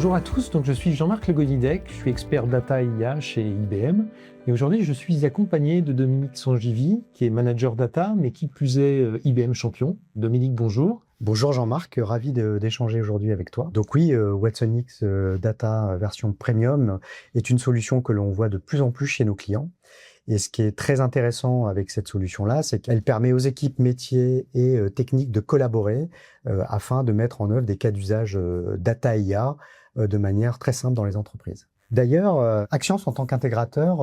Bonjour à tous, donc je suis Jean-Marc Le Gognidec, je suis expert data IA chez IBM et aujourd'hui je suis accompagné de Dominique Sangivi qui est manager data mais qui plus est IBM champion. Dominique, bonjour. Bonjour Jean-Marc, ravi d'échanger aujourd'hui avec toi. Donc oui, Watsonix Data version Premium est une solution que l'on voit de plus en plus chez nos clients. Et ce qui est très intéressant avec cette solution-là, c'est qu'elle permet aux équipes métiers et techniques de collaborer afin de mettre en œuvre des cas d'usage data IA de manière très simple dans les entreprises. D'ailleurs, Axians en tant qu'intégrateur,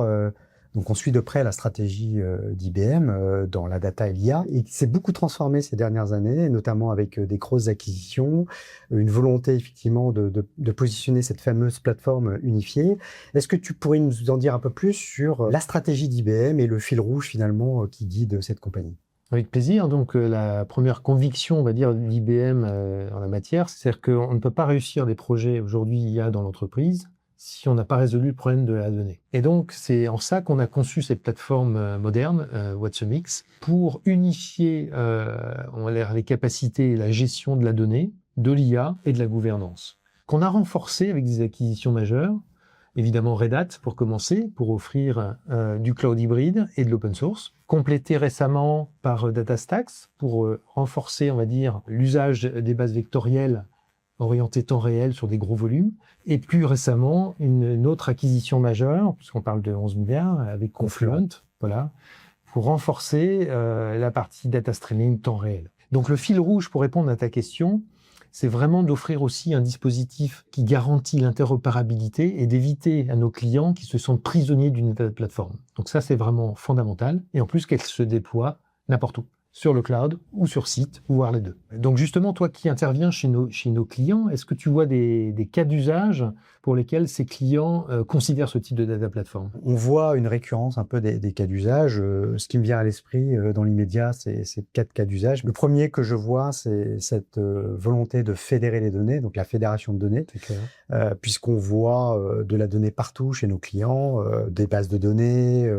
donc on suit de près la stratégie d'IBM dans la data et l'IA, et qui s'est beaucoup transformé ces dernières années, notamment avec des grosses acquisitions, une volonté effectivement de positionner cette fameuse plateforme unifiée. Est-ce que tu pourrais nous en dire un peu plus sur la stratégie d'IBM et le fil rouge finalement qui guide cette compagnie ? Avec plaisir. Donc la première conviction, on va dire, d'IBM en la matière, c'est qu'on ne peut pas réussir des projets aujourd'hui IA dans l'entreprise si on n'a pas résolu le problème de la donnée. Et donc, c'est en ça qu'on a conçu cette plateforme moderne, Watsonix, pour unifier les capacités et la gestion de la donnée, de l'IA et de la gouvernance, qu'on a renforcé avec des acquisitions majeures. Évidemment Red Hat pour commencer, pour offrir du cloud hybride et de l'open source. Complété récemment par DataStax pour renforcer, on va dire, l'usage des bases vectorielles orientées temps réel sur des gros volumes. Et plus récemment, une autre acquisition majeure, puisqu'on parle de 11 milliards, avec Confluent, voilà, pour renforcer la partie data streaming temps réel. Donc le fil rouge pour répondre à ta question, c'est vraiment d'offrir aussi un dispositif qui garantit l'interopérabilité et d'éviter à nos clients qui se sentent prisonniers d'une plateforme. Donc ça, c'est vraiment fondamental. Et en plus, qu'elle se déploie n'importe où, sur le cloud ou sur site, voire les deux. Donc justement, toi qui interviens chez nos clients, est-ce que tu vois des cas d'usage pour lesquels ces clients considèrent ce type de data platform ? On voit une récurrence un peu des cas d'usage. Ce qui me vient à l'esprit dans l'immédiat, c'est 4 cas d'usage. Le premier que je vois, c'est cette volonté de fédérer les données, donc la fédération de données, puisqu'on voit de la donnée partout chez nos clients, des bases de données,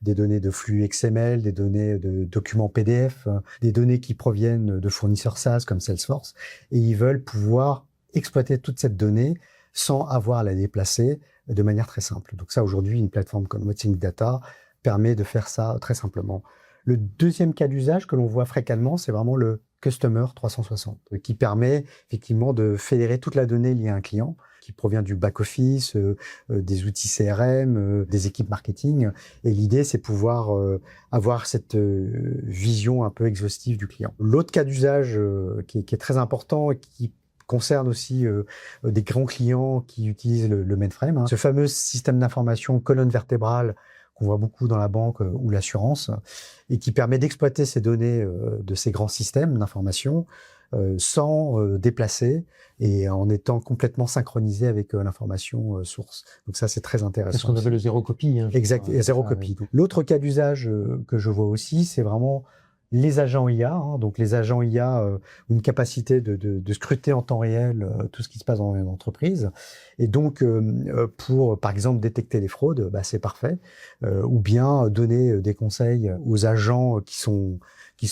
des données de flux XML, des données de documents PDF, des données qui proviennent de fournisseurs SaaS comme Salesforce, et ils veulent pouvoir exploiter toute cette donnée sans avoir à la déplacer de manière très simple. Donc ça, aujourd'hui, une plateforme comme Watsonix Data permet de faire ça très simplement. Le deuxième cas d'usage que l'on voit fréquemment, c'est vraiment le Customer 360, qui permet effectivement de fédérer toute la donnée liée à un client, qui provient du back-office, des outils CRM, des équipes marketing. Et l'idée, c'est pouvoir avoir cette vision un peu exhaustive du client. L'autre cas d'usage qui est très important et qui concerne aussi des grands clients qui utilisent le mainframe, ce fameux système d'information colonne vertébrale qu'on voit beaucoup dans la banque ou l'assurance, et qui permet d'exploiter ces données de ces grands systèmes d'information sans déplacer et en étant complètement synchronisé avec l'information source. Donc ça, c'est très intéressant. C'est ce qu'on appelle le zéro copie. Exact, et zéro copie. L'autre cas d'usage que je vois aussi, c'est vraiment les agents IA. Donc les agents IA ont une capacité de scruter en temps réel tout ce qui se passe dans une entreprise. Et donc, pour, par exemple, détecter les fraudes, c'est parfait. Ou bien donner des conseils aux agents qui sont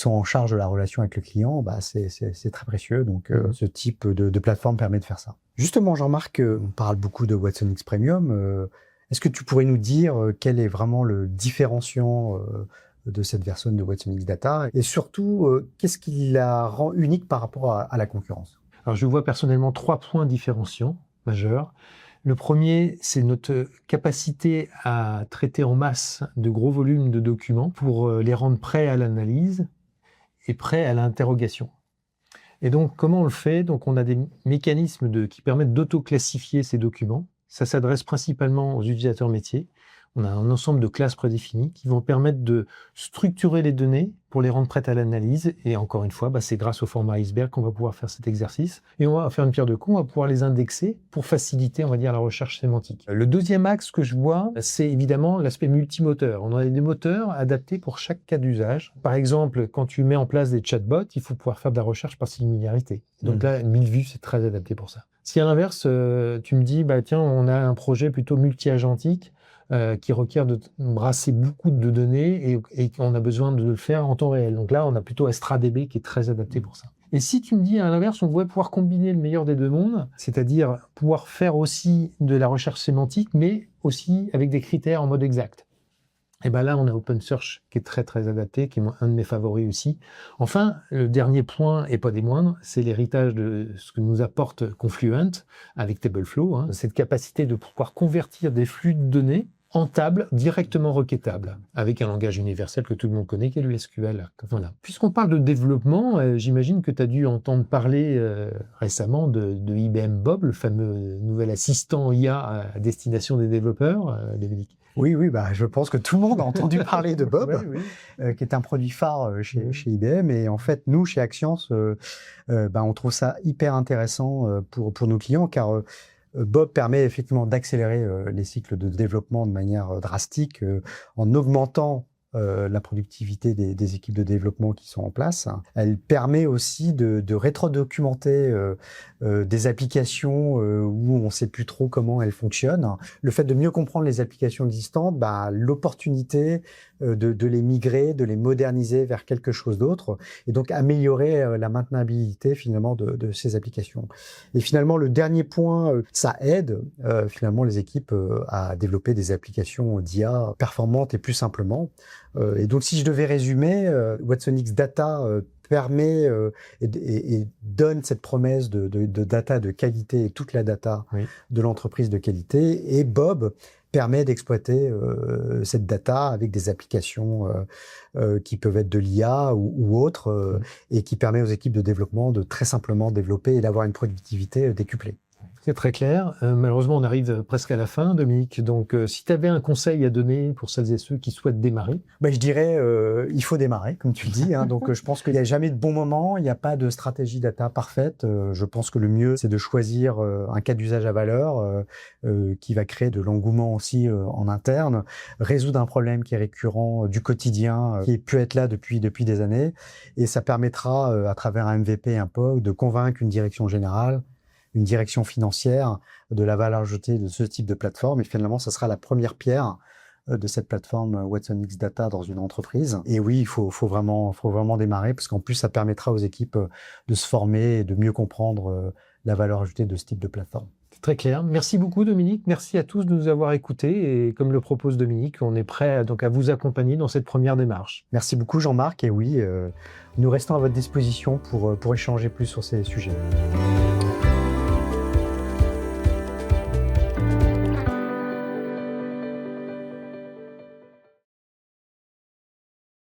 en charge de la relation avec le client, c'est très précieux. Donc, ce type de plateforme permet de faire ça. Justement, Jean-Marc, on parle beaucoup de Watsonix Premium. Est-ce que tu pourrais nous dire quel est vraiment le différenciant de cette version de Watsonix Data, et surtout, qu'est-ce qui la rend unique par rapport à la concurrence ? Alors, je vois personnellement 3 points différenciants majeurs. Le premier, c'est notre capacité à traiter en masse de gros volumes de documents pour les rendre prêts à l'analyse et prêts à l'interrogation. Et donc, comment on le fait ? Donc, on a des mécanismes qui permettent d'auto-classifier ces documents. Ça s'adresse principalement aux utilisateurs métiers. On a un ensemble de classes prédéfinies qui vont permettre de structurer les données pour les rendre prêtes à l'analyse. Et encore une fois, c'est grâce au format iceberg qu'on va pouvoir faire cet exercice. Et on va faire une pierre de coups, on va pouvoir les indexer pour faciliter, on va dire, la recherche sémantique. Le deuxième axe que je vois, c'est évidemment l'aspect multimoteur. On a des moteurs adaptés pour chaque cas d'usage. Par exemple, quand tu mets en place des chatbots, il faut pouvoir faire de la recherche par similarité. Donc là, 1000 vues, c'est très adapté pour ça. Si à l'inverse, tu me dis, tiens, on a un projet plutôt multi-agentique, qui requiert de brasser beaucoup de données et on a besoin de le faire en temps réel. Donc là, on a plutôt AstraDB qui est très adapté pour ça. Et si tu me dis à l'inverse, on pourrait pouvoir combiner le meilleur des deux mondes, c'est-à-dire pouvoir faire aussi de la recherche sémantique, mais aussi avec des critères en mode exact. Et bien là, on a OpenSearch qui est très très adapté, qui est un de mes favoris aussi. Enfin, le dernier point, et pas des moindres, c'est l'héritage de ce que nous apporte Confluent avec TableFlow, cette capacité de pouvoir convertir des flux de données en table directement requêtables, avec un langage universel que tout le monde connaît, qui est le SQL. Voilà. Puisqu'on parle de développement, j'imagine que tu as dû entendre parler récemment de IBM Bob, le fameux nouvel assistant IA à destination des développeurs, Dominique. Oui, je pense que tout le monde a entendu parler de Bob, Ouais. qui est un produit phare chez IBM. Et en fait, nous, chez Axience, on trouve ça hyper intéressant pour nos clients, car Bob permet effectivement d'accélérer les cycles de développement de manière drastique en augmentant la productivité des équipes de développement qui sont en place. Elle permet aussi de rétrodocumenter des applications où on ne sait plus trop comment elles fonctionnent. Le fait de mieux comprendre les applications existantes, l'opportunité de les migrer, de les moderniser vers quelque chose d'autre, et donc améliorer la maintenabilité finalement de ces applications. Et finalement, le dernier point, ça aide finalement les équipes à développer des applications d'IA performantes et plus simplement. Et donc, si je devais résumer, watsonx Data permet et donne cette promesse de data de qualité et toute la data de l'entreprise de qualité. Et Bob permet d'exploiter cette data avec des applications qui peuvent être de l'IA ou autres, et qui permet aux équipes de développement de très simplement développer et d'avoir une productivité décuplée. C'est très clair. Malheureusement, on arrive presque à la fin, Dominique. Donc, si tu avais un conseil à donner pour celles et ceux qui souhaitent démarrer. Je dirais, il faut démarrer, comme tu le dis. Donc, je pense qu'il n'y a jamais de bon moment. Il n'y a pas de stratégie data parfaite. Je pense que le mieux, c'est de choisir un cas d'usage à valeur qui va créer de l'engouement aussi en interne, résoudre un problème qui est récurrent du quotidien, qui peut être là depuis des années. Et ça permettra, à travers un MVP, un POC, de convaincre une direction générale, une direction financière de la valeur ajoutée de ce type de plateforme. Et finalement, ça sera la première pierre de cette plateforme watsonx Data dans une entreprise. Et oui, il faut vraiment démarrer, parce qu'en plus, ça permettra aux équipes de se former et de mieux comprendre la valeur ajoutée de ce type de plateforme. C'est très clair. Merci beaucoup, Dominique. Merci à tous de nous avoir écoutés. Et comme le propose Dominique, on est prêt donc à vous accompagner dans cette première démarche. Merci beaucoup, Jean-Marc. Et oui, nous restons à votre disposition pour échanger plus sur ces sujets.